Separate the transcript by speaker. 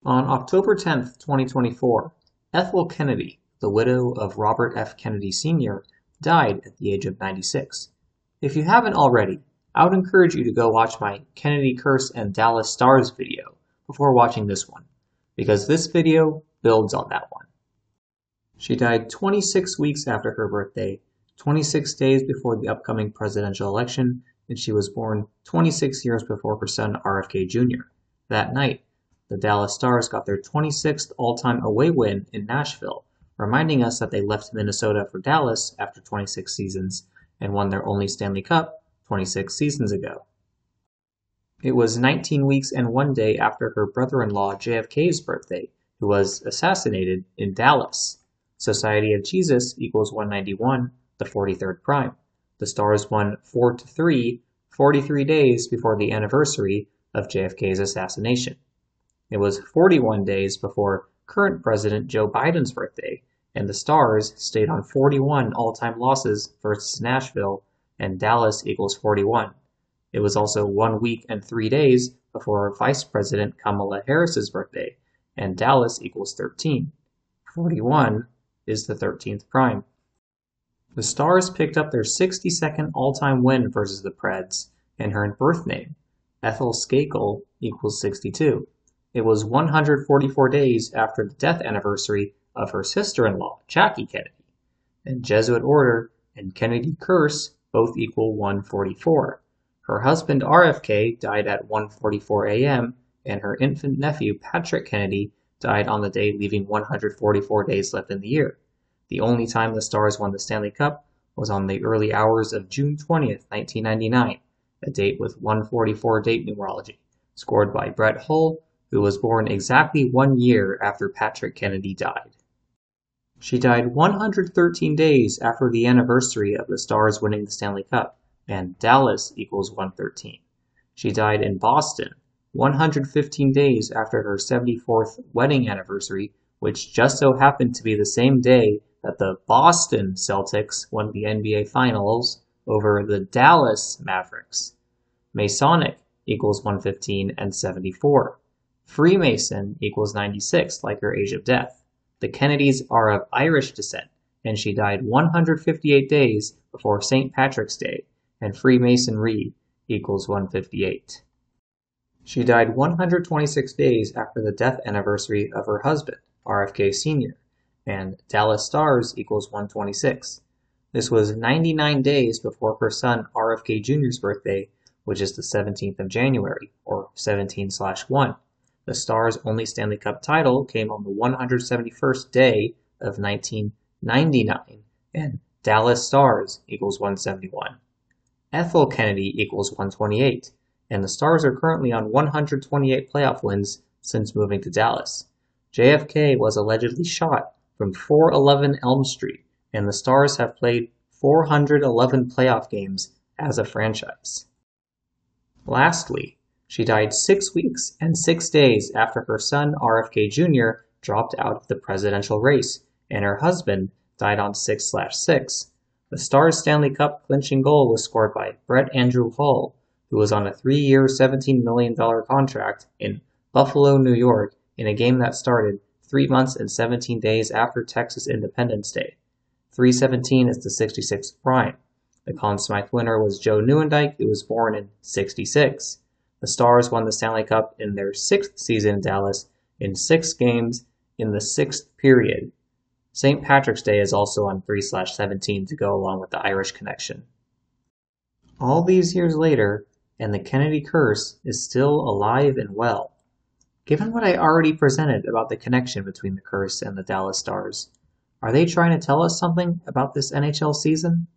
Speaker 1: On October 10th, 2024, Ethel Kennedy, the widow of Robert F. Kennedy Sr., died at the age of 96. If you haven't already, I would encourage you to go watch my Kennedy Curse and Dallas Stars video before watching this one, because this video builds on that one. She died 26 weeks after her birthday, 26 days before the upcoming presidential election, and she was born 26 years before her son RFK Jr. That night, the Dallas Stars got their 26th all-time away win in Nashville, reminding us that they left Minnesota for Dallas after 26 seasons and won their only Stanley Cup 26 seasons ago. It was 19 weeks and 1 day after her brother-in-law JFK's birthday, who was assassinated in Dallas. Society of Jesus equals 191, the 43rd prime. The Stars won 4-3, 43 days before the anniversary of JFK's assassination. It was 41 days before current President Joe Biden's birthday, and the Stars stayed on 41 all-time losses versus Nashville, and Dallas equals 41. It was also 1 week and 3 days before Vice President Kamala Harris's birthday, and Dallas equals 13. 41 is the 13th prime. The Stars picked up their 62nd all-time win versus the Preds, and her birth name, Ethel Skakel, equals 62. It was 144 days after the death anniversary of her sister-in-law, Jackie Kennedy. And Jesuit order and Kennedy curse both equal 144. Her husband RFK died at 1:44 a.m., and her infant nephew Patrick Kennedy died on the day leaving 144 days left in the year. The only time the Stars won the Stanley Cup was on the early hours of June 20th, 1999, a date with 144 date numerology, scored by Brett Hull, who was born exactly 1 year after Patrick Kennedy died. She died 113 days after the anniversary of the Stars winning the Stanley Cup, and Dallas equals 113. She died in Boston 115 days after her 74th wedding anniversary, which just so happened to be the same day that the Boston Celtics won the NBA Finals over the Dallas Mavericks. Masonic equals 115 and 74. Freemason equals 96, like her age of death. The Kennedys are of Irish descent, and she died 158 days before St. Patrick's Day, and Freemasonry equals 158. She died 126 days after the death anniversary of her husband, RFK Sr., and Dallas Stars equals 126. This was 99 days before her son RFK Jr.'s birthday, which is the 17th of January, or 17/1. The Stars' only Stanley Cup title came on the 171st day of 1999, and Dallas Stars equals 171. Ethel Kennedy equals 128, and the Stars are currently on 128 playoff wins since moving to Dallas. JFK was allegedly shot from 411 Elm Street, and the Stars have played 411 playoff games as a franchise. Lastly, she died 6 weeks and 6 days after her son RFK Jr. dropped out of the presidential race, and her husband died on 6/6. The Stars' Stanley Cup clinching goal was scored by Brett Andrew Hull, who was on a 3-year, $17 million contract in Buffalo, New York, in a game that started 3 months and 17 days after Texas Independence Day. 3/17 is the 66th prime. The Conn Smythe winner was Joe Nieuwendyk, who was born in 66. The Stars won the Stanley Cup in their 6th season in Dallas in 6 games in the 6th period. St. Patrick's Day is also on 3/17 to go along with the Irish connection. All these years later, and the Kennedy curse is still alive and well. Given what I already presented about the connection between the curse and the Dallas Stars, are they trying to tell us something about this NHL season?